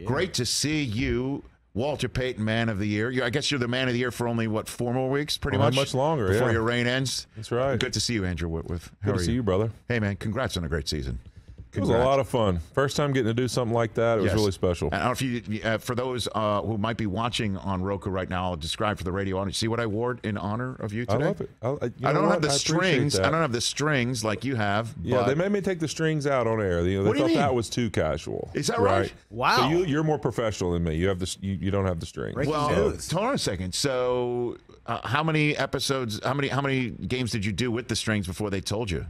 Great to see you, Walter Payton, Man of the Year. I guess you're the Man of the Year for only, 4 more weeks, pretty much? Much longer, before your reign ends. That's right. Good to see you, Andrew Whitworth. Good to see you, brother. Hey, man, congrats on a great season. It was a lot of fun. First time getting to do something like that. It was really special. I don't know if you, for those who might be watching on Roku right now, I'll describe for the radio audience. See what I wore in honor of you today? I love it. I don't have the strings. I don't have the strings like you have. Yeah, they made me take the strings out on air. They thought that was too casual. Is that right? Wow. So you're more professional than me. You have you don't have the strings. Well, hold on a second. So how many episodes? How many games did you do with the strings before they told you?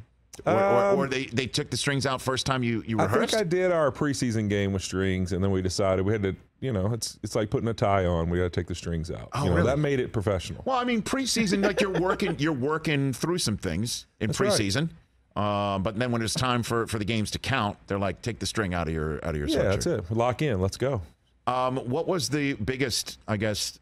Or they took the strings out first time you rehearsed? I think I did our preseason game with strings, and then we decided we had to, it's like putting a tie on. We got to take the strings out. Oh, really? That made it professional. Well, I mean, preseason, like you're working through some things in preseason. Right. But then when it's time for the games to count, they're like, take the string out of your sweatshirt. Yeah, that's it. Lock in. Let's go. What was the biggest, I guess,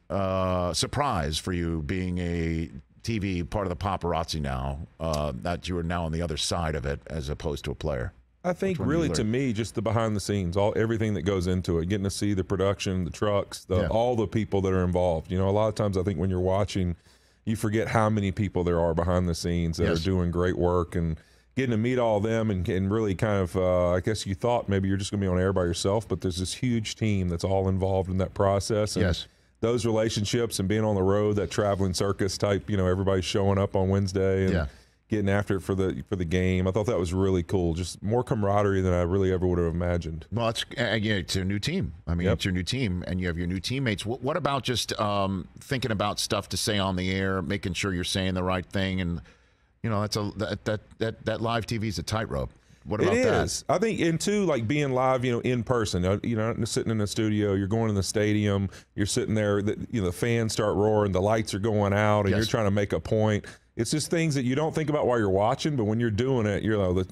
surprise for you being a TV part of the paparazzi now, that you are now on the other side of it as opposed to a player? I think really to me, just the behind the scenes, everything that goes into it, getting to see the production, the trucks, all the people that are involved. A lot of times I think when you're watching, you forget how many people there are behind the scenes that are doing great work, and getting to meet all of them and really kind of, I guess you thought maybe you're just going to be on air by yourself, but there's this huge team that's all involved in that process. And those relationships and being on the road, that traveling circus type, everybody's showing up on Wednesday and getting after it for the game. I thought that was really cool. Just more camaraderie than I really ever would have imagined. Well, it's a new team. I mean, it's your new team, and you have your new teammates. What about just thinking about stuff to say on the air, making sure you're saying the right thing, and that live TV is a tightrope. What about that? It is. I think, and too, like being live, in person, sitting in the studio, you're going in the stadium, you're sitting there, the fans start roaring, the lights are going out, and you're trying to make a point. It's just things that you don't think about while you're watching, but when you're doing it,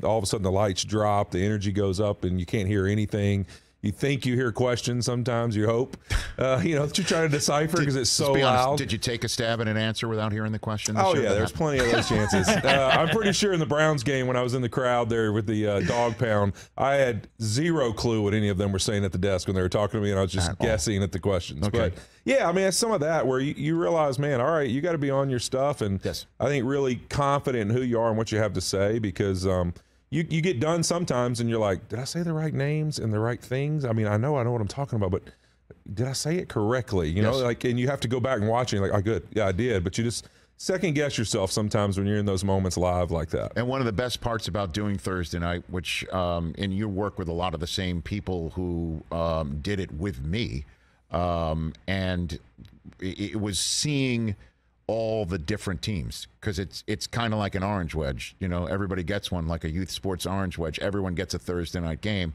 all of a sudden the lights drop, the energy goes up, and you can't hear anything. You think you hear questions sometimes, you hope, that you're trying to decipher because it's so loud. Did you take a stab at an answer without hearing the question? Oh, yeah, there's plenty of those chances. I'm pretty sure in the Browns game when I was in the crowd there with the dog pound, I had zero clue what any of them were saying at the desk when they were talking to me, and I was just guessing at the questions. Okay. But, yeah, I mean, it's some of that where you realize, man, all right, you got to be on your stuff, and I think really confident in who you are and what you have to say because you get done sometimes and you're like, did I say the right names and the right things? I mean, I know what I'm talking about, but did I say it correctly? And you have to go back and watch it. And you're like, oh, good. Yeah, I did. But you just second guess yourself sometimes when you're in those moments live like that. And one of the best parts about doing Thursday night, which in your work with a lot of the same people who did it with me, and it was seeing all the different teams, because it's kind of like an orange wedge. Everybody gets one, like a youth sports orange wedge. Everyone gets a Thursday night game,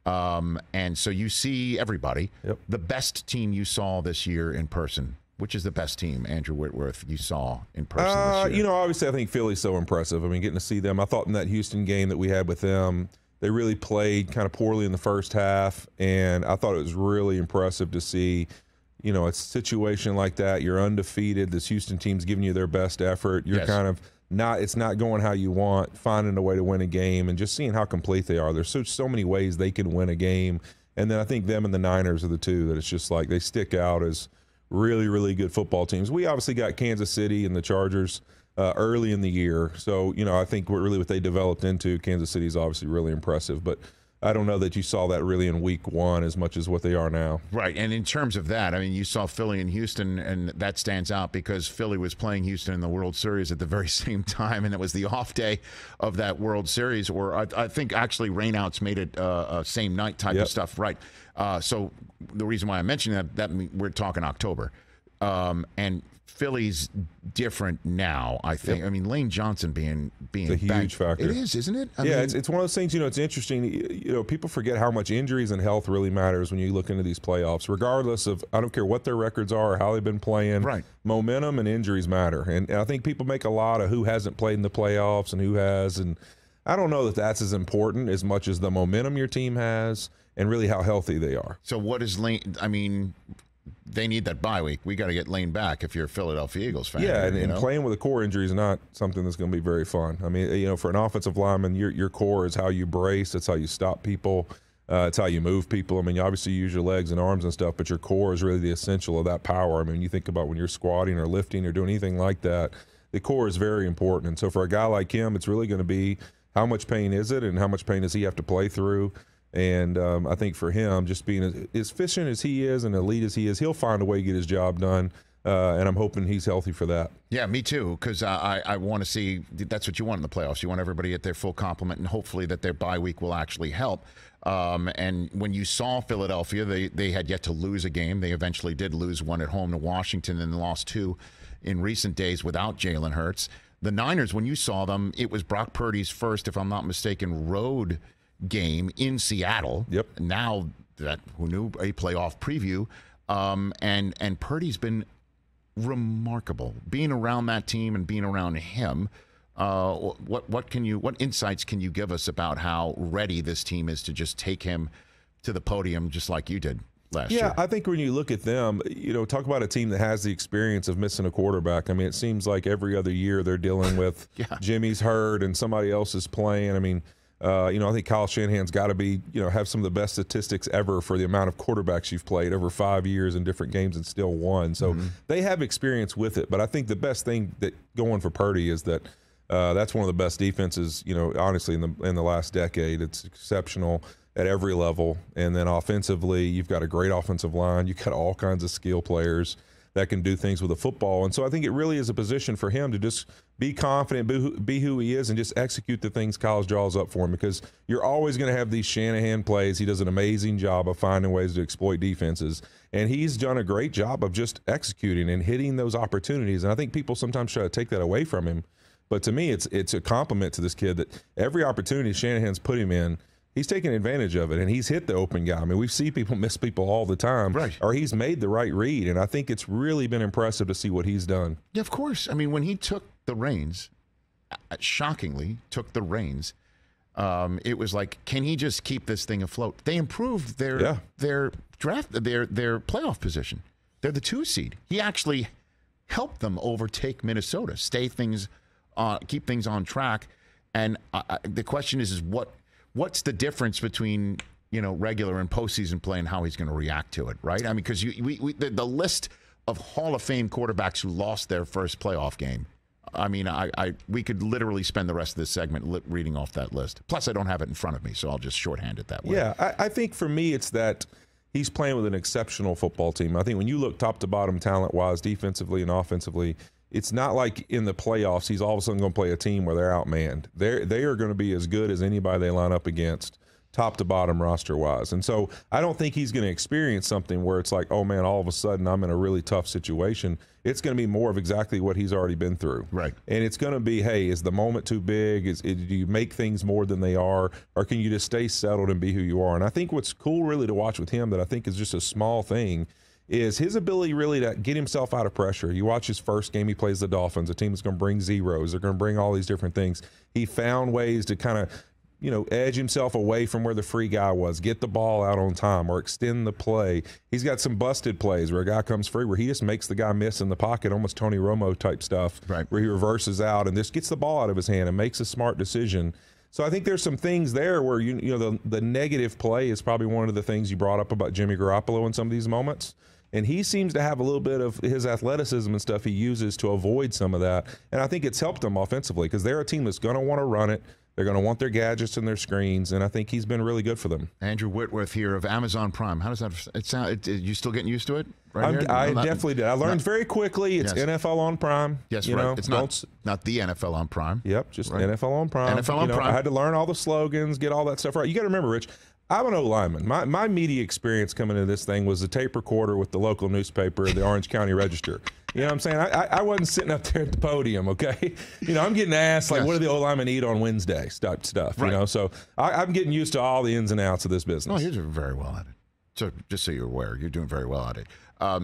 and so you see everybody. The best team you saw this year in person, which is the best team, Andrew Whitworth, you saw in person this year? Obviously I think Philly's so impressive. I mean, getting to see them, I thought in that Houston game that we had with them, they really played kind of poorly in the first half, and I thought it was really impressive to see a situation like that. You're undefeated. This Houston team's giving you their best effort. You're kind of it's not going how you want, finding a way to win a game, and just seeing how complete they are. There's so many ways they can win a game. And then I think them and the Niners are the two that it's just like they stick out as really, really good football teams. We obviously got Kansas City and the Chargers early in the year. So, I think what they developed into, Kansas City is obviously really impressive. But I don't know that you saw that really in week one as much as what they are now. Right. And in terms of that, I mean, you saw Philly and Houston, and that stands out because Philly was playing Houston in the World Series at the very same time, and it was the off day of that World Series, or I think actually rainouts made it a same night type of stuff. Right. So the reason why I mentioned that we're talking October. And Philly's different now, I think. I mean, Lane Johnson being a huge factor. It is, isn't it? I mean, it's one of those things, it's interesting. People forget how much injuries and health really matters when you look into these playoffs, regardless of, I don't care what their records are or how they've been playing. Right. Momentum and injuries matter. And I think people make a lot of who hasn't played in the playoffs and who has. And I don't know that that's as important as much as the momentum your team has and really how healthy they are. So what is Lane, I mean, they need that bye week. We got to get Lane back if you're a Philadelphia Eagles fan. Yeah, and playing with a core injury is not something that's going to be very fun. I mean, for an offensive lineman, your core is how you brace. It's how you stop people. It's how you move people. I mean, obviously you use your legs and arms and stuff, but your core is really the essential of that power. I mean, you think about when you're squatting or lifting or doing anything like that, the core is very important. And so for a guy like him, it's really going to be how much pain is it and how much pain does he have to play through. And I think for him, just being as efficient as he is and elite as he is, he'll find a way to get his job done. And I'm hoping he's healthy for that. Yeah, me too, because I want to see – that's what you want in the playoffs. You want everybody at their full complement, and hopefully that their bye week will actually help. And when you saw Philadelphia, they had yet to lose a game. They eventually did lose one at home to Washington and lost two in recent days without Jalen Hurts. The Niners, when you saw them, it was Brock Purdy's first, if I'm not mistaken, road game in Seattle. Yep. Now, who knew, a playoff preview. And Purdy's been – remarkable being around that team and being around him. What insights can you give us about how ready this team is to just take him to the podium just like you did last year? Yeah, I think when you look at them, talk about a team that has the experience of missing a quarterback. I mean, it seems like every other year they're dealing with Jimmy's hurt and somebody else is playing. I mean, I think Kyle Shanahan's got to be, have some of the best statistics ever for the amount of quarterbacks you've played over 5 years in different games and still won. So they have experience with it. But I think the best thing that going for Purdy is that that's one of the best defenses, honestly, in the last decade. It's exceptional at every level. And then offensively, you've got a great offensive line. You've got all kinds of skill players that can do things with the football. And so I think it really is a position for him to just be confident, be who he is, and just execute the things college draws up for him, because you're always going to have these Shanahan plays. He does an amazing job of finding ways to exploit defenses, and he's done a great job of just executing and hitting those opportunities. And I think people sometimes try to take that away from him. But to me, it's a compliment to this kid that every opportunity Shanahan's put him in, he's taking advantage of it, and he's hit the open guy. I mean, we see people miss people all the time, right? Or he's made the right read, and I think it's really been impressive to see what he's done. Yeah, of course. I mean, when he took the reins, shockingly took the reins, it was like, can he just keep this thing afloat? They improved their draft, their playoff position. They're the 2 seed. He actually helped them overtake Minnesota, keep things on track. And the question is what's the difference between regular and postseason play and how he's going to react to it, right? I mean, because the list of Hall of Fame quarterbacks who lost their first playoff game, I mean, we could literally spend the rest of this segment reading off that list. Plus, I don't have it in front of me, so I'll just shorthand it that way. Yeah, I think for me, it's that he's playing with an exceptional football team. I think when you look top to bottom, talent-wise, defensively and offensively, it's not like in the playoffs he's all of a sudden going to play a team where they're outmanned. They are going to be as good as anybody they line up against, top to bottom roster-wise. And so I don't think he's going to experience something where it's like, oh, man, all of a sudden I'm in a really tough situation. It's going to be more of exactly what he's already been through. Right. And it's going to be, hey, is the moment too big? Do you make things more than they are? Or can you just stay settled and be who you are? And I think what's cool really to watch with him that I think is just a small thing is his ability really to get himself out of pressure. You watch his first game, he plays the Dolphins, a team that's going to bring zeros. They're going to bring all these different things. He found ways to kind of, edge himself away from where the free guy was, get the ball out on time or extend the play. He's got some busted plays where a guy comes free where he just makes the guy miss in the pocket, almost Tony Romo type stuff, right, where he reverses out and just gets the ball out of his hand and makes a smart decision. So I think there's some things there where, the negative play is probably one of the things you brought up about Jimmy Garoppolo in some of these moments. And he seems to have a little bit of his athleticism and stuff he uses to avoid some of that. And I think it's helped them offensively because they're a team that's going to want to run it. They're going to want their gadgets and their screens, and I think he's been really good for them. Andrew Whitworth here of Amazon Prime. How does that sound? You still getting used to it? I definitely did. I learned very quickly. It's NFL on Prime. Yes, right. It's not the NFL on Prime. Yep, just NFL on Prime. NFL on Prime. I had to learn all the slogans, get all that stuff right. You got to remember, Rich, I'm an O-lineman. My media experience coming into this thing was a tape recorder with the local newspaper, the Orange County Register. You know what I'm saying? I wasn't sitting up there at the podium, okay? I'm getting asked, like, what do the O-linemen eat on Wednesday? Stuff, right. So I'm getting used to all the ins and outs of this business. No, you're doing very well at it. So just so you're aware, you're doing very well at it.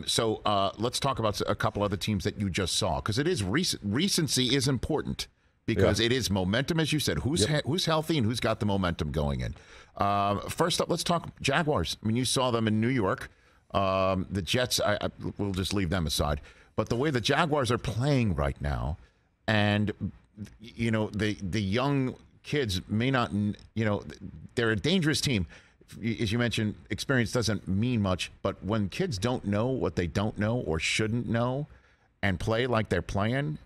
So let's talk about a couple other teams that you just saw, because it is recency is important. Because it is momentum, as you said. Who's healthy and who's got the momentum going in? First up, let's talk Jaguars. I mean, you saw them in New York. The Jets, we'll just leave them aside. But the way the Jaguars are playing right now, and, the young kids may not, they're a dangerous team. as you mentioned, experience doesn't mean much, but when kids don't know what they don't know or shouldn't know and play like they're playing,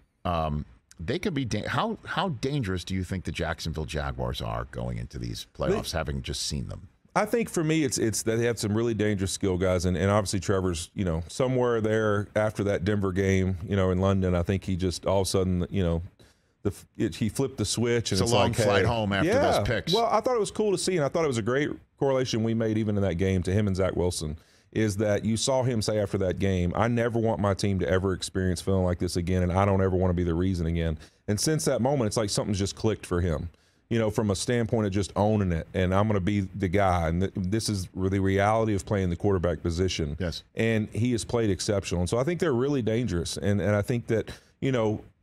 they could be how dangerous do you think the Jacksonville Jaguars are going into these playoffs, having just seen them? I think for me, it's that they have some really dangerous skill guys, and obviously Trevor's, somewhere there after that Denver game, in London. I think he just all of a sudden, he flipped the switch, and it's a long flight home after those picks. Well, I thought it was cool to see, and I thought it was a great correlation we made even in that game to him and Zach Wilson. Is that you saw him say after that game, I never want my team to ever experience feeling like this again, and I don't ever want to be the reason again. And since that moment, it's like something's just clicked for him. From a standpoint of just owning it, and I'm going to be the guy. And this is the reality of playing the quarterback position. Yes. And he has played exceptional. And so I think they're really dangerous. And I think that,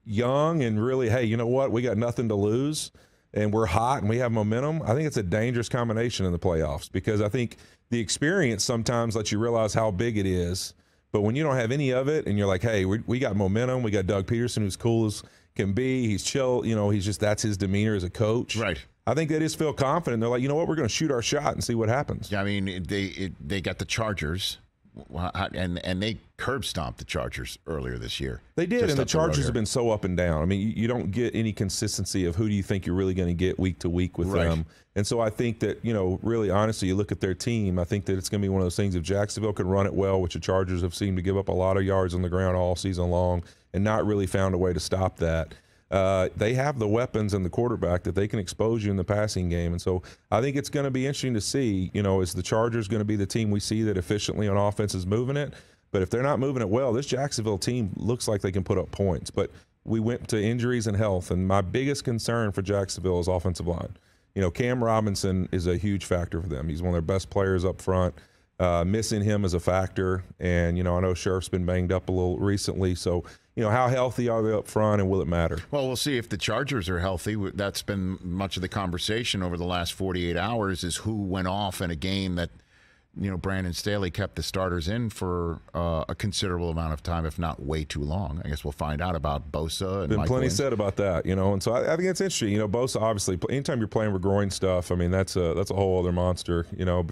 young and really, hey, you know what? We got nothing to lose, and we're hot, and we have momentum. I think it's a dangerous combination in the playoffs because I think the experience sometimes lets you realize how big it is. But when you don't have any of it and you're like, hey, we got momentum. We got Doug Peterson, who's cool as can be. He's chill. He's just that's his demeanor as a coach. Right. I think they just feel confident. They're like, you know what, we're going to shoot our shot and see what happens. Yeah, I mean, they got the Chargers, and they curb stomped the Chargers earlier this year. They did, and the Chargers have been so up and down. I mean, you don't get any consistency of who do you think you're really going to get week to week with them. And so I think that, really honestly, you look at their team, I think that it's going to be one of those things if Jacksonville can run it well, which the Chargers have seemed to give up a lot of yards on the ground all season long and not really found a way to stop that. They have the weapons and the quarterback that they can expose you in the passing game. And so I think it's going to be interesting to see, is the Chargers going to be the team we see that efficiently on offense is moving it? But if they're not moving it well, this Jacksonville team looks like they can put up points. But we went to injuries and health, and my biggest concern for Jacksonville is offensive line. Cam Robinson is a huge factor for them. He's one of their best players up front. Missing him is a factor. And, I know Sheriff's been banged up a little recently. So, how healthy are they up front, and will it matter? Well, we'll see if the Chargers are healthy. That's been much of the conversation over the last 48 hours is who went off in a game that, Brandon Staley kept the starters in for a considerable amount of time, if not way too long. I guess we'll find out about Bosa. And been Mike plenty Williams. said about that, and so I think it's interesting. Bosa, obviously, anytime you're playing with groin stuff, I mean, that's a whole other monster,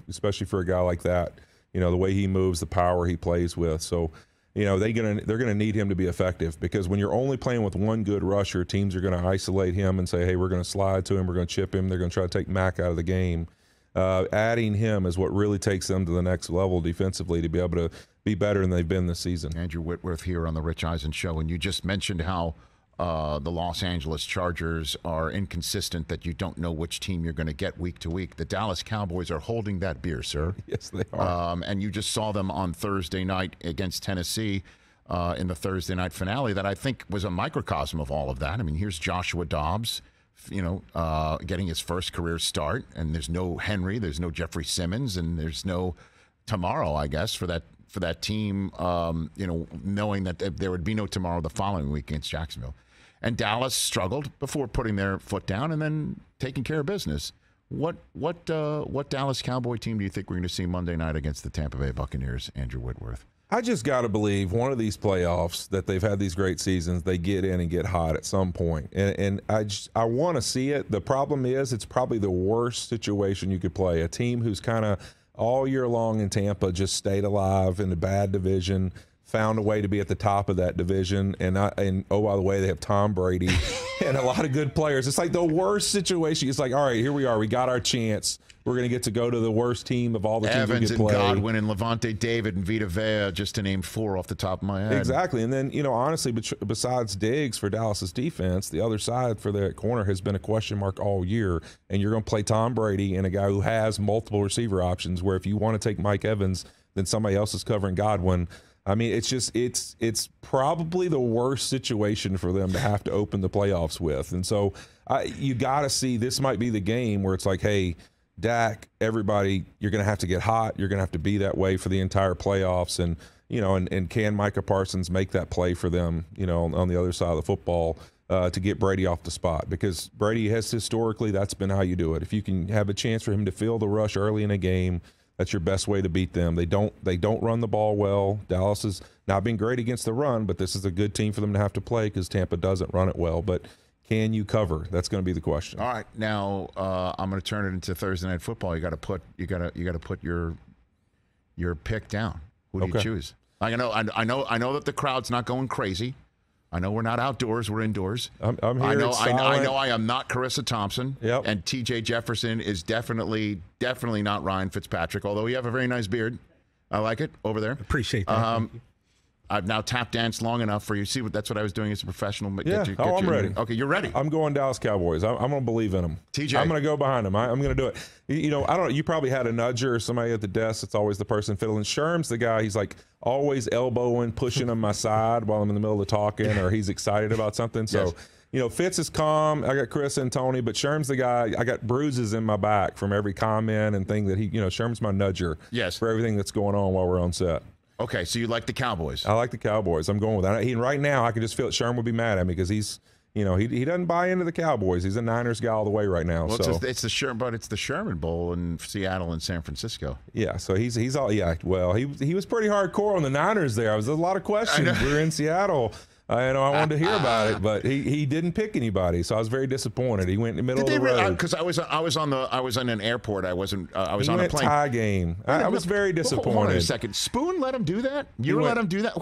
especially for a guy like that. The way he moves, the power he plays with. So, they're gonna need him to be effective because when you're only playing with one good rusher, teams are going to isolate him and say, hey, we're going to slide to him, we're going to chip him. They're going to try to take Mack out of the game. Adding him is what really takes them to the next level defensively to be able to be better than they've been this season. Andrew Whitworth here on the Rich Eisen Show, and you just mentioned how the Los Angeles Chargers are inconsistent, that you don't know which team you're going to get week to week. The Dallas Cowboys are holding that beer, sir. Yes, they are. And you just saw them on Thursday night against Tennessee in the Thursday night finale that I think was a microcosm of all of that. I mean, here's Joshua Dobbs, getting his first career start, and there's no Henry, there's no Jeffrey Simmons, and there's no tomorrow, I guess, for that team, knowing that there would be no tomorrow the following week against Jacksonville. And Dallas struggled before putting their foot down and then taking care of business. What Dallas Cowboy team do you think we're going to see Monday night against the Tampa Bay Buccaneers, Andrew Whitworth? I just got to believe one of these playoffs that they've had these great seasons, they get in and get hot at some point. And I want to see it. The problem is it's probably the worst situation you could play. A team who's kind of all year long in Tampa just stayed alive in a bad division, found a way to be at the top of that division. And oh, by the way, they have Tom Brady and a lot of good players. It's like the worst situation. It's like, all right, here we are. We got our chance. We're going to get to go to the worst team of all the teams Evans we could play. Evans and Godwin and Levante David and Vita Vea, just to name four off the top of my head. Exactly. And then, honestly, besides Diggs for Dallas's defense, the other side for the corner has been a question mark all year. And you're going to play Tom Brady and a guy who has multiple receiver options, where if you want to take Mike Evans, then somebody else is covering Godwin. I mean, it's probably the worst situation for them to have to open the playoffs with. And so you got to see, this might be the game where it's like, hey, Dak, everybody, you're going to have to get hot. You're going to have to be that way for the entire playoffs. And, and can Micah Parsons make that play for them, on the other side of the football to get Brady off the spot? Because Brady has historically, that's been how you do it. If you can have a chance for him to feel the rush early in a game, that's your best way to beat them. They don't run the ball well. Dallas has not been great against the run, but this is a good team for them to have to play because Tampa doesn't run it well. But Can you cover? That's going to be the question. All right, now I'm going to turn it into Thursday Night Football. You got to put your pick down. Who do you choose? I know that the crowd's not going crazy. I know we're not outdoors; we're indoors. I'm here. I know. I am not Carissa Thompson. Yep. And T.J. Jefferson is definitely not Ryan Fitzpatrick. Although you have a very nice beard, I like it over there. Appreciate that. I've now tap danced long enough for you. See, that's what I was doing as a professional. I'm ready. Okay, you're ready. I'm going Dallas Cowboys. I'm going to believe in them. TJ, I'm going to go behind them. I'm going to do it. You know, I don't. You probably had a nudger or somebody at the desk. It's always the person fiddling. Sherm's the guy. He's like always elbowing, pushing on my side while I'm in the middle of talking, or he's excited about something. So. Yes. You know, Fitz is calm. I got Chris and Tony, but Sherm's the guy. I got bruises in my back from every comment and thing that he. You know, Sherm's my nudger. Yes. For everything that's going on while we're on set. Okay, so you like the Cowboys? I like the Cowboys. I'm going with that. Right now, I can just feel it. Sherm would be mad at me because he's, you know, he doesn't buy into the Cowboys. He's a Niners guy all the way right now. Well, so it's the Sherman Bowl in Seattle and San Francisco. Yeah, so he's all Well, he was pretty hardcore on the Niners there. There's a lot of questions. We were in Seattle. I wanted to hear about it, but he didn't pick anybody, so I was very disappointed. He went in the middle of the road because I was in an airport. I was on a plane. Tie game. I was very disappointed. Hold on a second. Spoon let him do that? You let him do that?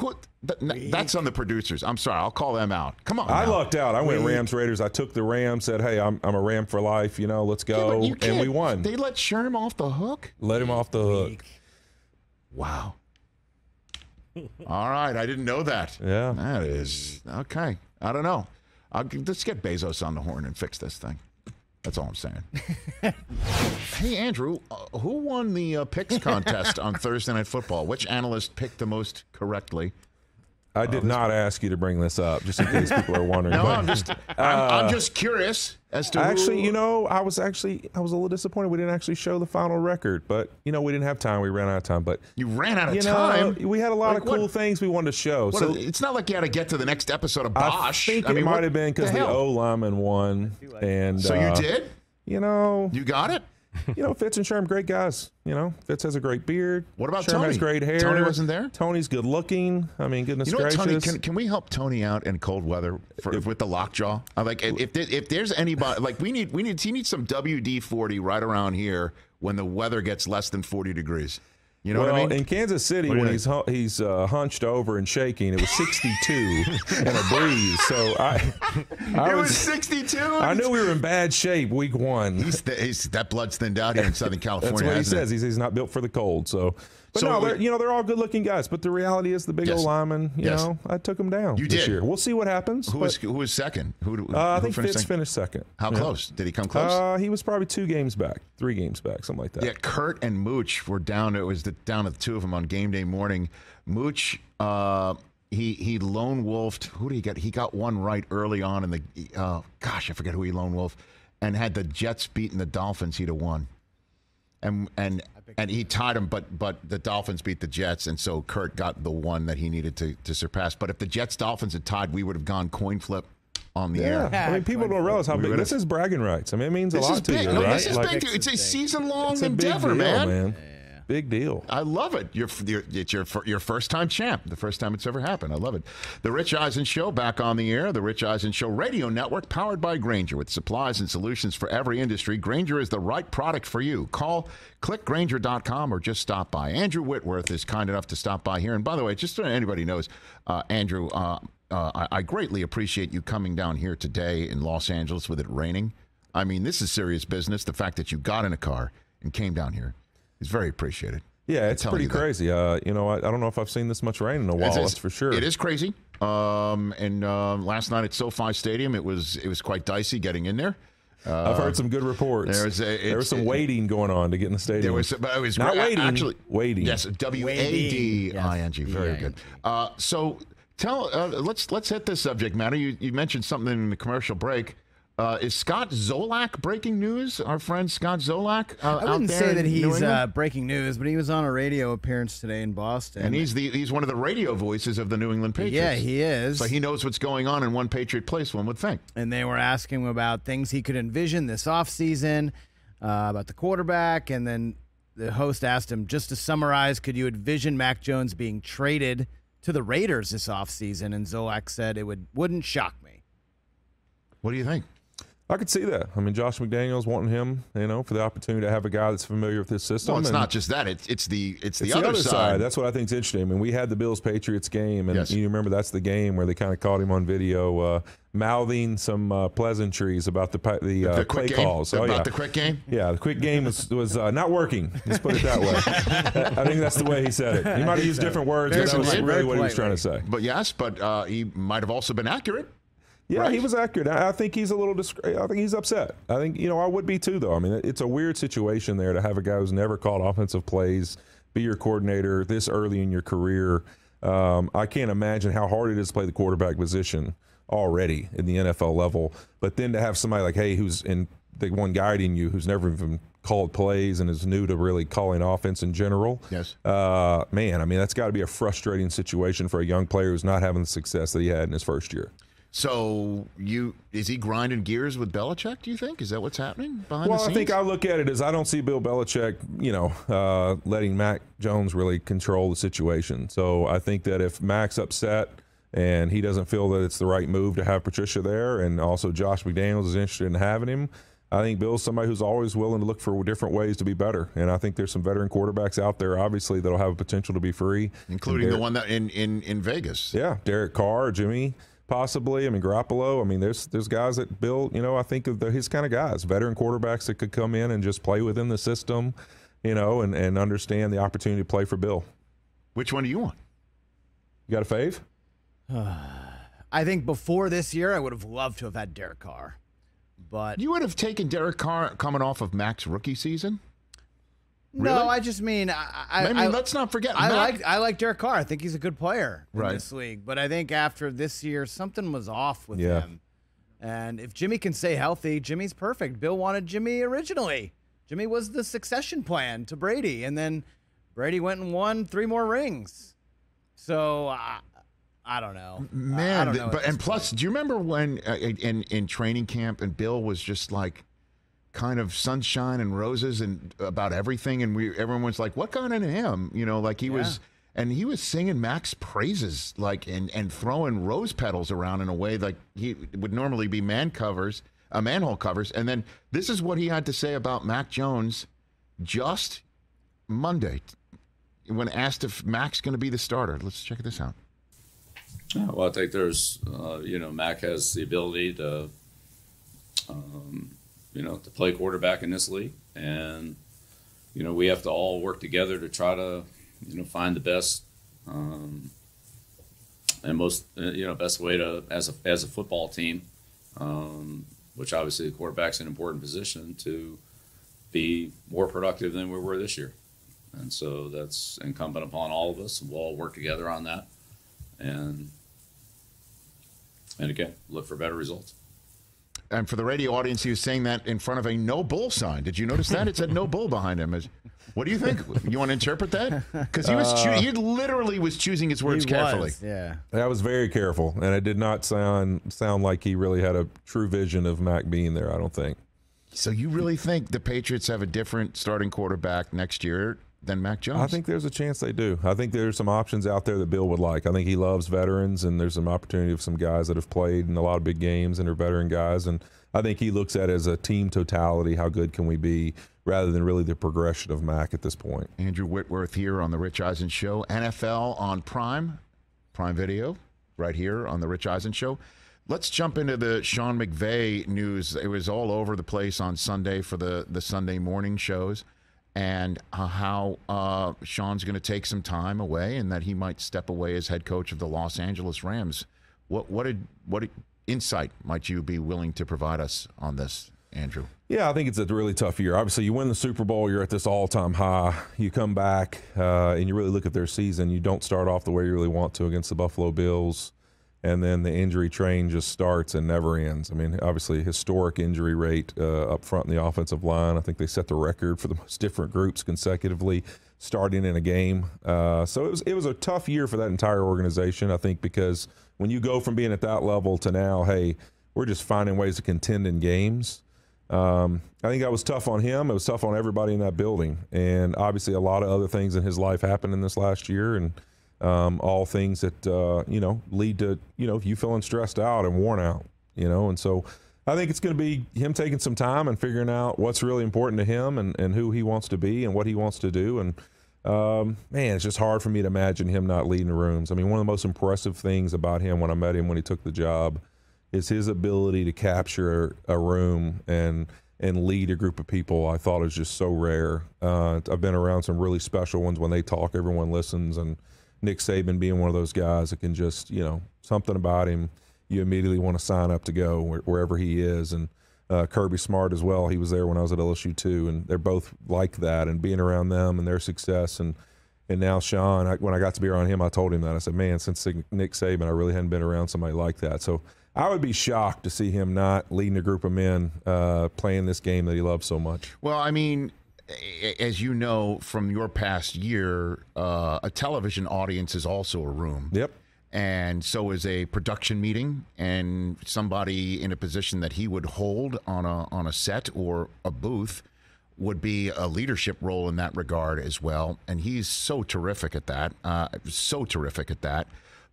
That's on the producers. I'm sorry. I'll call them out. Come on. I lucked out. I went Rams Raiders. I took the Rams. Said, hey, I'm a Ram for life. You know, let's go, and we won. They let Sherm off the hook. Let him off the hook. Wow. All right, I didn't know that. Yeah. That is okay. I don't know. Let's get Bezos on the horn and fix this thing. That's all I'm saying. Hey, Andrew, who won the picks contest on Thursday Night Football? Which analyst picked the most correctly? I did not ask you to bring this up, just in case people are wondering. No, but, I'm just curious as to actually, who... you know, I was a little disappointed we didn't actually show the final record, but you know, we didn't have time. We ran out of time. But you ran out of time. We had a lot of cool things we wanted to show. So it's not like you had to get to the next episode of Bosch. I think it might have been because the O lineman won, and so you did. You know, you got it. You know, Fitz and Sherm, great guys. You know, Fitz has a great beard. What about Sherm Tony? has great hair. Tony wasn't there? Tony's good looking. I mean, goodness gracious. Tony, can we help Tony out in cold weather with the lockjaw? Like, if there's anybody, like he needs some WD-40 right around here when the weather gets less than 40 degrees. You know what I mean? In Kansas City, when he's hunched over and shaking, it was 62 and a breeze. So it was 62. I knew we were in bad shape week one. That blood's thinned out here in Southern California. That's what he says. He's not built for the cold. So, they're all good-looking guys. But the reality is, the big old lineman. You know, I took him down this year. We'll see what happens. Who was second? I think Fitz finished second. How close? Did he come close? He was probably 2 games back, 3 games back, something like that. Yeah, Kurt and Mooch were down. It was down to the two of them on game day morning. Mooch, he lone wolfed. Who did he get? He got one right early on in the. I forget who he lone wolfed, and had the Jets beaten the Dolphins, he'd have won. And he tied them, but the Dolphins beat the Jets, and so Kurt got the one that he needed to surpass. But if the Jets Dolphins had tied, we would have gone coin flip on the air. I mean, people don't realize how big this is. Bragging rights. I mean, it means a lot to you, right? This is big. It's a season-long endeavor, man. Big deal. I love it. It's your first-time champ. The first time it's ever happened. I love it. The Rich Eisen Show back on the air. The Rich Eisen Show radio network powered by Grainger with supplies and solutions for every industry. Grainger is the right product for you. Click Grainger.com or just stop by. Andrew Whitworth is kind enough to stop by here. And by the way, just so anybody knows, Andrew, I greatly appreciate you coming down here today in Los Angeles with it raining. I mean, this is serious business. The fact that you got in a car and came down here is very appreciated. Yeah, it's pretty crazy. You know, I don't know if I've seen this much rain in a while. That's for sure. It is crazy. And last night at SoFi Stadium, it was quite dicey getting in there. I've heard some good reports. There was some waiting going on to get in the stadium. It was not waiting, actually waiting. Yes, W-A-D-I-N-G. Yes. Very good. So let's hit this subject matter. You mentioned something in the commercial break. Is Scott Zolak breaking news? Our friend Scott Zolak I wouldn't say that he's breaking news, but he was on a radio appearance today in Boston. And he's one of the radio voices of the New England Patriots. Yeah, he is. So he knows what's going on in one Patriot place, one would think. And they were asking him about things he could envision this offseason, about the quarterback, and then the host asked him, just to summarize, could you envision Mac Jones being traded to the Raiders this offseason? And Zolak said it wouldn't shock me. What do you think? I could see that. I mean, Josh McDaniels wanting him, for the opportunity to have a guy that's familiar with his system. Well, it's not just that. It's the other side. That's what I think is interesting. I mean, we had the Bills-Patriots game, and yes. You remember that's the game where they kind of caught him on video mouthing some pleasantries about the play calls. About the quick game? Yeah, the quick game was not working. Let's put it that way. I think that's the way he said it. He might have used different words, but that was really what he was trying to say. But yes, he might have also been accurate. Yeah, right? He was accurate. I think he's a little I think he's upset. I think, I would be too, though. I mean, it's a weird situation there to have a guy who's never called offensive plays be your coordinator this early in your career. I can't imagine how hard it is to play the quarterback position already in the NFL level. But then to have somebody like, who's the one guiding you, who's never even called plays and is new to really calling offense in general. Yes. Man, I mean, that's got to be a frustrating situation for a young player who's not having the success that he had in his first year. So is he grinding gears with Belichick, do you think? Is that what's happening behind the scenes? Well, I think I look at it as I don't see Bill Belichick, letting Mac Jones really control the situation. So I think that if Mac's upset and he doesn't feel that it's the right move to have Patricia there, and also Josh McDaniels is interested in having him, I think Bill's somebody who's always willing to look for different ways to be better. And I think there's some veteran quarterbacks out there, obviously, that'll have a potential to be free. Including the one that in Vegas. Yeah, Derek Carr, Jimmy, possibly. I mean, Garoppolo. I mean, there's guys that Bill, I think of his kind of guys, veteran quarterbacks that could come in and just play within the system, and understand the opportunity to play for Bill. Which one do you want? You got a fave? I think before this year, I would have loved to have had Derek Carr. But you would have taken Derek Carr coming off of Mac's rookie season? No, really? I just mean let's not forget. I like Derek Carr. I think he's a good player in right. this league. But I think after this year, something was off with him. And if Jimmy can stay healthy, Jimmy's perfect. Bill wanted Jimmy originally. Jimmy was the succession plan to Brady, and then Brady went and won 3 more rings. So I don't know, man. I don't know, and plus, do you remember when in training camp and Bill was just like kind of sunshine and roses and about everything, and everyone was like, "What got into him?" Like he was, and he was singing Mac's praises, like and throwing rose petals around in a way like he would normally be manhole covers. And then this is what he had to say about Mac Jones just Monday when asked if Mac's going to be the starter. Let's check this out. Well, I think there's, Mac has the ability to, to play quarterback in this league. And, we have to all work together to try to, find the best and most, best way to, as a football team, which obviously the quarterback's an important position to be more productive than we were this year. And so that's incumbent upon all of us. We'll all work together on that. And again, look for better results. And for the radio audience, he was saying that in front of a no bull sign. Did you notice that? It said no bull behind him. What do you think? You want to interpret that? Because he literally was choosing his words carefully. Yeah. I was very careful, and it did not sound like he really had a true vision of Mac being there, I don't think. So you really think the Patriots have a different starting quarterback next year than Mac Jones? I think there's a chance they do. I think there's some options out there that Bill would like. I think he loves veterans, and there's some opportunity of some guys that have played in a lot of big games and are veteran guys. And I think he looks at it as a team totality, how good can we be, rather than really the progression of Mac at this point. Andrew Whitworth here on the Rich Eisen Show. NFL on Prime Video, right here on the Rich Eisen Show. Let's jump into the Sean McVay news. It was all over the place on Sunday for the Sunday morning shows. And how Sean's going to take some time away, and that he might step away as head coach of the Los Angeles Rams. What insight might you be willing to provide us on this, Andrew? Yeah, I think it's a really tough year. Obviously, you win the Super Bowl, you're at this all-time high. You come back and you really look at their season. You don't start off the way you really want to against the Buffalo Bills. And then the injury train just starts and never ends. I mean, obviously, historic injury rate up front in the offensive line. I think they set the record for the most different groups consecutively starting in a game. So it was a tough year for that entire organization, I think, because when you go from being at that level to now, hey, we're just finding ways to contend in games. I think that was tough on him. It was tough on everybody in that building. And obviously, a lot of other things in his life happened in this last year. And all things that, lead to, you feeling stressed out and worn out, and so I think it's going to be him taking some time and figuring out what's really important to him and who he wants to be and what he wants to do. And, man, it's just hard for me to imagine him not leading the rooms. I mean, one of the most impressive things about him when I met him when he took the job is his ability to capture a room and lead a group of people. I thought is just so rare. I've been around some really special ones. When they talk, everyone listens, and Nick Saban being one of those guys that can just, something about him, you immediately want to sign up to go wherever he is. And Kirby Smart as well. He was there when I was at LSU too, and they're both like that. And being around them and their success, and now Sean, when I got to be around him, I told him that. I said, man, since Nick Saban, I really hadn't been around somebody like that. So I would be shocked to see him not leading a group of men playing this game that he loves so much. Well, I mean, as you know from your past year, a television audience is also a room. Yep. And so is a production meeting, and somebody in a position that he would hold on a set or a booth would be a leadership role in that regard as well. And he's so terrific at that,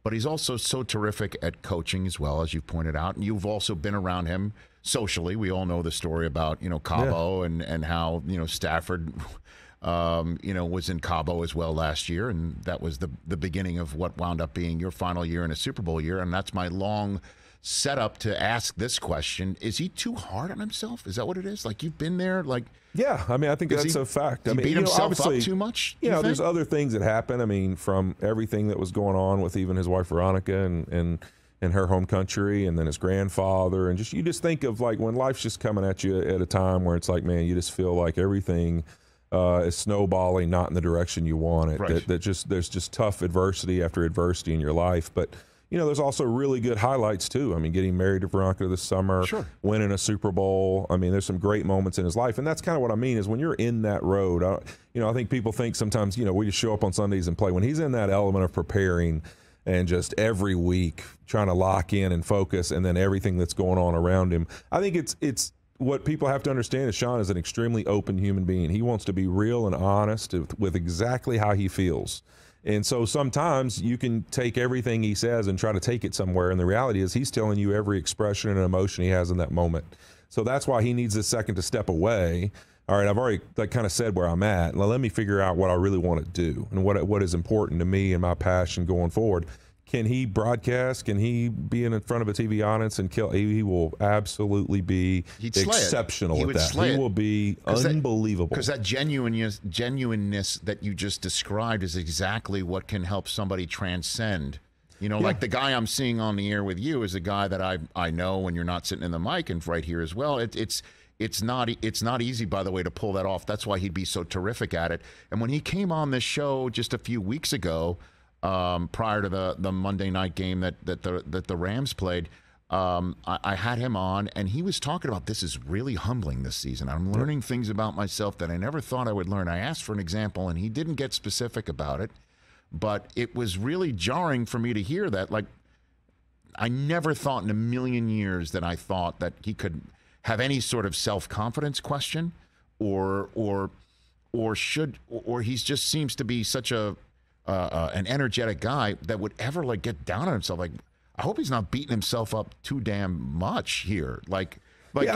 But he's also so terrific at coaching as well, as you've pointed out. And you've also been around him socially. We all know the story about, Cabo and how, Stafford, was in Cabo as well last year. And that was the beginning of what wound up being your final year in a Super Bowl year. And that's my long setup to ask this question. Is he too hard on himself? Is that what it is? Like, you've been there, like... Yeah, I mean, I think that's a fact. He beat himself up too much? There's other things that happen. I mean, from everything that was going on with even his wife Veronica and her home country, and then his grandfather, and you just think of, like, when life's just coming at you at a time where it's like, man, you just feel like everything is snowballing, not in the direction you want it. Right. There's just tough adversity after adversity in your life, but. There's also really good highlights, too. I mean, getting married to Veronica this summer, sure. Winning a Super Bowl. I mean, there's some great moments in his life. And that's kind of what I mean is when you're in that road, I think people think sometimes, we just show up on Sundays and play. When he's in that element of preparing and just every week trying to lock in and focus and then everything that's going on around him, I think it's what people have to understand is Sean is an extremely open human being. He wants to be real and honest with exactly how he feels. And so sometimes you can take everything he says and try to take it somewhere. And the reality is he's telling you every expression and emotion he has in that moment. So that's why he needs a second to step away. All right, I've already kind of said where I'm at. Now let me figure out what I really want to do and what is important to me and my passion going forward. Can he broadcast? Can he be in front of a TV audience and kill? He will absolutely be exceptional at that. He will be unbelievable. Because that genuineness that you just described is exactly what can help somebody transcend. Like the guy I'm seeing on the air with you is a guy that I know when you're not sitting in the mic and right here as well. It's not easy, by the way, to pull that off. That's why he'd be so terrific at it. And when he came on this show just a few weeks ago, prior to the Monday night game that the Rams played, I had him on, and he was talking about this is really humbling this season. I'm learning things about myself that I never thought I would learn. I asked for an example, and he didn't get specific about it, but it was really jarring for me to hear that. Like, I never thought in a million years that I thought that he could have any sort of self-confidence question, or he just seems to be such an energetic guy that would ever get down on himself. Like, I hope he's not beating himself up too damn much here. Like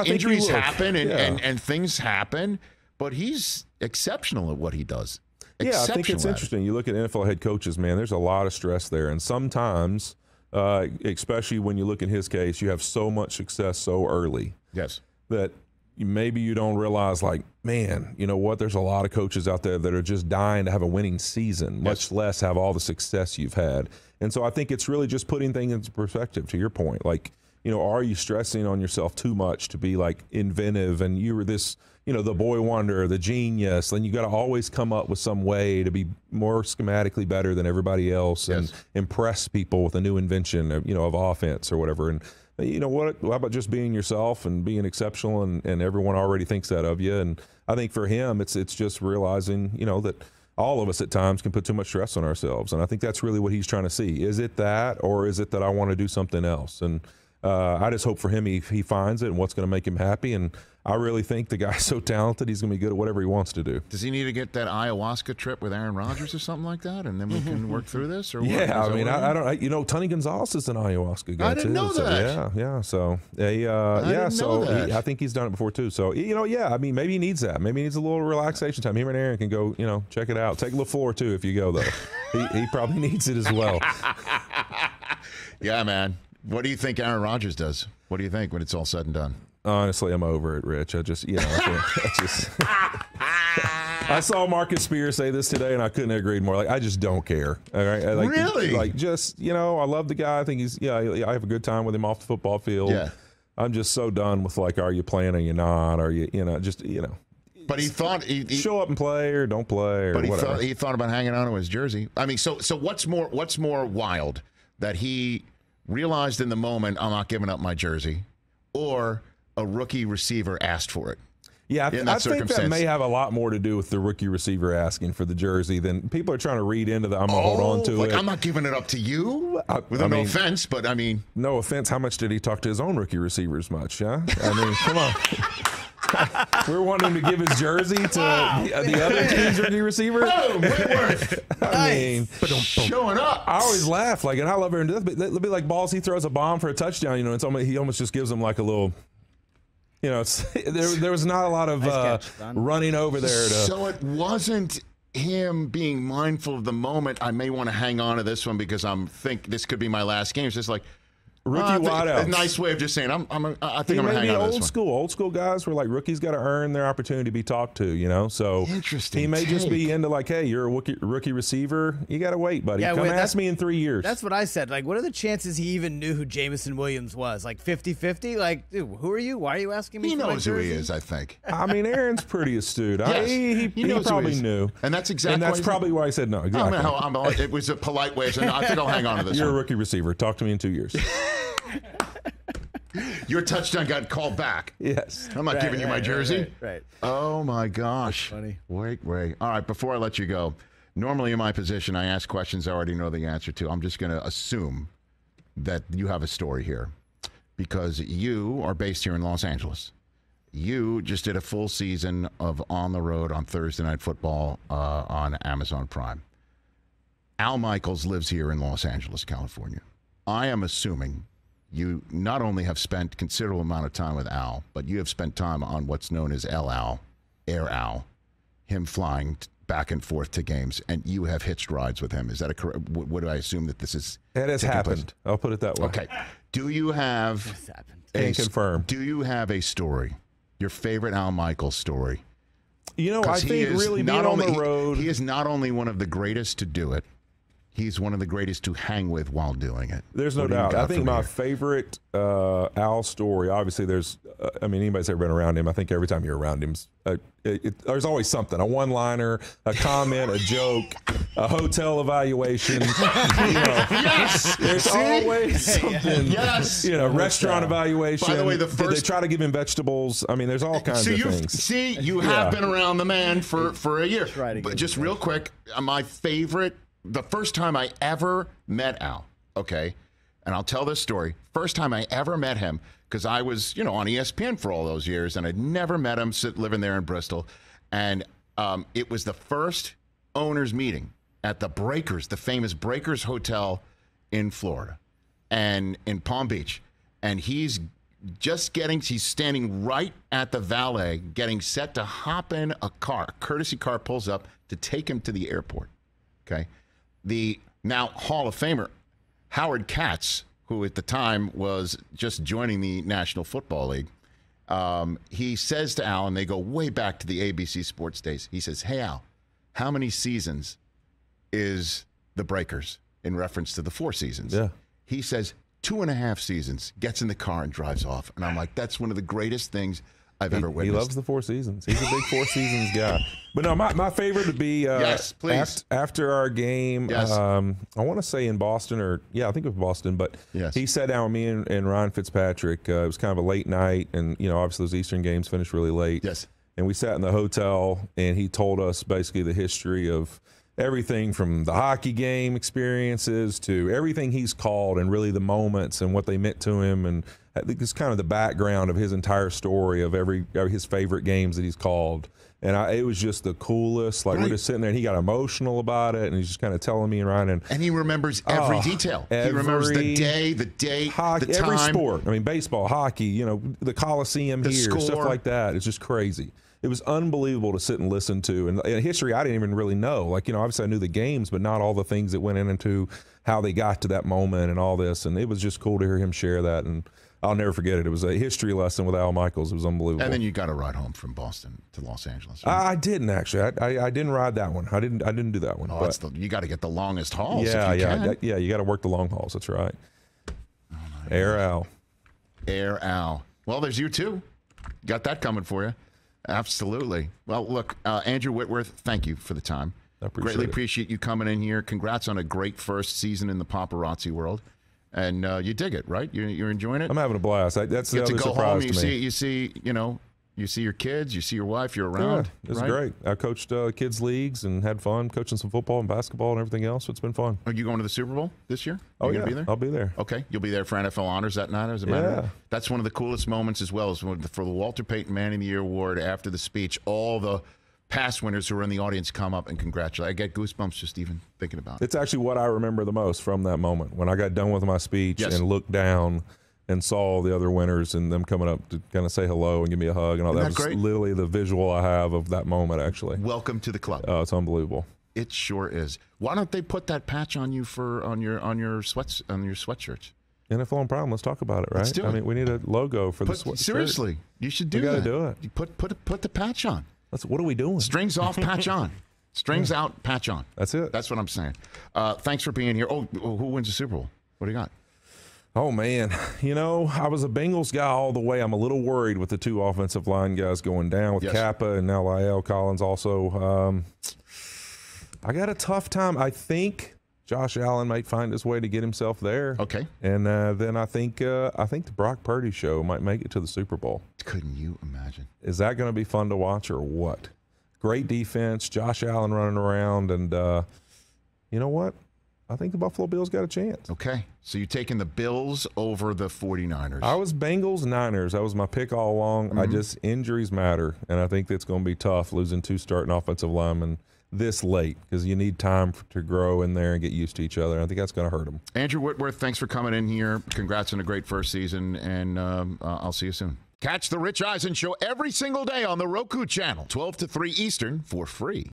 injuries happen and things happen, but he's exceptional at what he does. Yeah, I think it's interesting. You look at NFL head coaches, man, there's a lot of stress there. And sometimes, especially when you look in his case, you have so much success so early. Yes. That maybe you don't realize, like, man, you know what? There's a lot of coaches out there that are just dying to have a winning season, much less have all the success you've had. And so I think it's really just putting things into perspective, to your point. Like, are you stressing on yourself too much to be, like, inventive and you were this, the boy wonder, the genius, then you got to always come up with some way to be more schematically better than everybody else and impress people with a new invention, of offense or whatever. And what? How about just being yourself and being exceptional, and everyone already thinks that of you. And I think for him, it's just realizing, that all of us at times can put too much stress on ourselves. And I think that's really what he's trying to see. Is it that, or is it that I want to do something else? And I just hope for him he finds it and what's going to make him happy. And I really think the guy's so talented, he's going to be good at whatever he wants to do. Does he need to get that ayahuasca trip with Aaron Rodgers or something like that, and then we can work through this? Or Yeah, what? I mean, I don't. You know, Tony Gonzalez is an ayahuasca guy I didn't too. know So, that. yeah. So, I think he's done it before too. So, I mean, maybe he needs that. Maybe he needs a little relaxation time. Him and Aaron can go, check it out. Take LaFleur too if you go though. he probably needs it as well. Yeah, man. What do you think Aaron Rodgers does? What do you think when it's all said and done? Honestly, I'm over it, Rich. I saw Marcus Spears say this today, and I couldn't have agreed more. Like, I just don't care. All right? Really? I love the guy. I think I have a good time with him off the football field. Yeah. I'm just so done with, are you playing or you not? Are you, But he thought he show up and play or don't play or whatever. He thought about hanging on to his jersey. I mean, so what's more wild, that he realized in the moment, I'm not giving up my jersey, or a rookie receiver asked for it? Yeah, I think that may have a lot more to do with the rookie receiver asking for the jersey than people are trying to read into that. I'm going to hold on to it. I'm not giving it up to you. No offense, but I mean. No offense. How much did he talk to his own rookie receivers much, huh? I mean, come on. We're wanting him to give his jersey to the other team's rookie receiver. Oh, Whitworth. I mean, showing up. I always laugh, and I love hearing this, but it'll be like balls he throws a bomb for a touchdown, he almost just gives them like a little. There was not a lot of running over there. So it wasn't him being mindful of the moment. I may want to hang on to this one because think this could be my last game. It's just like rookie wideouts. A nice way of just saying I think I'm going to hang on to this one. Old school guys were like, rookies got to earn their opportunity to be talked to. So interesting. He may just be into hey, you're a rookie receiver. You got to wait, buddy. Come ask me in 3 years. That's what I said. What are the chances he even knew who Jameson Williams was? 50-50? Dude, who are you? Why are you asking me? He knows who he is, I think. I mean, Aaron's pretty astute. Yes. He probably knew. And that's exactly probably why I said no. Exactly. It was a polite way of saying, I think I'll hang on to this You're one. a rookie receiver. Talk to me in 2 years. Your touchdown got called back. Yes. I'm not giving you my jersey. Right. Oh, my gosh. That's funny. Wait. All right, before I let you go, normally in my position, I ask questions I already know the answer to. I'm just going to assume that you have a story here because you are based here in Los Angeles. You just did a full season of On the Road on Thursday Night Football on Amazon Prime. Al Michaels lives here in Los Angeles, California. I am assuming you not only have spent considerable amount of time with Al, but you have spent time on what's known as El Al, Air Al, him flying back and forth to games, and you have hitched rides with him. Is that a correct? Would I assume that this is? It has happened. I'll put it that way. Okay. Do you have? Can confirm. Do you have a story? Your favorite Al Michaels story? I think really being on the road. He is not only one of the greatest to do it. He's one of the greatest to hang with while doing it. There's no doubt. I think my favorite Al story, obviously there's, anybody's ever been around him, I think every time you're around him, there's always something, a one-liner, a comment, a joke, a hotel evaluation. Yes! There's always something. Yes! Restaurant evaluation. By the way, did they try to give him vegetables? There's all kinds of things. You have been around the man for a year. But just real quick, my favorite, the first time I ever met Al, okay, and I'll tell this story. First time I ever met him, because I was, on ESPN for all those years, and I'd never met him living there in Bristol. And it was the first owners meeting at the Breakers, the famous Breakers Hotel in Florida and in Palm Beach. And he's standing right at the valet, getting set to hop in a car. A courtesy car pulls up to take him to the airport, okay? The now Hall of Famer Howard Katz, who at the time was just joining the National Football League, he says to Al, and they go way back to the ABC Sports days. He says, "Hey, Al, how many seasons is the Breakers?" In reference to the 4 seasons. Yeah. He says 2.5 seasons, gets in the car and drives off. And I'm like, that's one of the greatest things I've ever witnessed. He loves the 4 seasons. He's a big 4 seasons guy. But no, my favorite would be yes, please. After our game, yes. I want to say in Boston, I think it was Boston, but yes. He sat down with me and Ryan Fitzpatrick. It was kind of a late night, and obviously those Eastern games finished really late. Yes. And we sat in the hotel, and he told us basically the history of everything from the hockey game experiences to everything he's called, and really the moments and what they meant to him. And I think it's kind of the background of his entire story of his favorite games that he's called. And it was just the coolest. Like, we're just sitting there, and he got emotional about it, and he's just kind of telling me and Ryan. And he remembers every detail. He remembers the day, the date, hockey, the time. every sport. I mean, baseball, hockey, the Coliseum here, score. Stuff like that. It's just crazy. It was unbelievable to sit and listen to. And history, I didn't even really know. Like, obviously I knew the games, but not all the things that went into how they got to that moment and all this. And it was just cool to hear him share that. And I'll never forget it. It was a history lesson with Al Michaels. It was unbelievable. And then you got a ride home from Boston to Los Angeles. Right? I didn't actually. I didn't ride that one. I didn't do that one. Oh, you got to get the longest hauls. Yeah, if you can. Yeah. You got to work the long hauls. That's right. Oh, Air Al. Air Al. Well, there's you too. Got that coming for you. Absolutely. Well, look, Andrew Whitworth, thank you for the time. I Greatly appreciate you coming in here. Congrats on a great first season in the paparazzi world. And you dig it, right? You're enjoying it? I'm having a blast. That's the other surprise home, to me. You see your kids, you see your wife, you're around. Yeah, it was great. I coached kids leagues and had fun coaching some football and basketball and everything else. So it's been fun. Are you going to the Super Bowl this year? Oh, yeah. Be there? I'll be there. Okay. You'll be there for NFL honors that night, as a matter of fact? That's one of the coolest moments as well, is for the Walter Payton Man of the Year Award. After the speech, all the past winners who are in the audience come up and congratulate. I get goosebumps just even thinking about it. It's actually what I remember the most from that moment, when I got done with my speech and looked down and saw the other winners and them coming up to kind of say hello and give me a hug and all. That was great? Literally the visual I have of that moment, actually. Welcome to the club. Oh, it's unbelievable. It sure is. Why don't they put that patch on you on your sweatshirts? NFL on Prime. Let's talk about it, right? Let's do it. I mean, we need a logo for the sweatshirt. Seriously, you should do that. We got to do it. You put the patch on. What are we doing? Strings off, patch on. Strings out, patch on. That's it. That's what I'm saying. Thanks for being here. Oh, who wins the Super Bowl? What do you got? Oh, man. I was a Bengals guy all the way. I'm a little worried with the two offensive line guys going down with Kappa and now La'el Collins also. I got a tough time. I think Josh Allen might find his way to get himself there. Okay. And then I think the Brock Purdy show might make it to the Super Bowl. Couldn't you imagine? Is that going to be fun to watch or what? Great defense, Josh Allen running around, and you know what? I think the Buffalo Bills got a chance. Okay. So you're taking the Bills over the 49ers. I was Bengals, Niners. That was my pick all along. Mm-hmm. Injuries matter, and I think it's going to be tough losing two starting offensive linemen this late, because you need time to grow in there and get used to each other. I think that's going to hurt them. Andrew Whitworth, thanks for coming in here. Congrats on a great first season, and I'll see you soon. Catch the Rich Eisen Show every single day on the Roku channel, 12 to 3 Eastern, for free.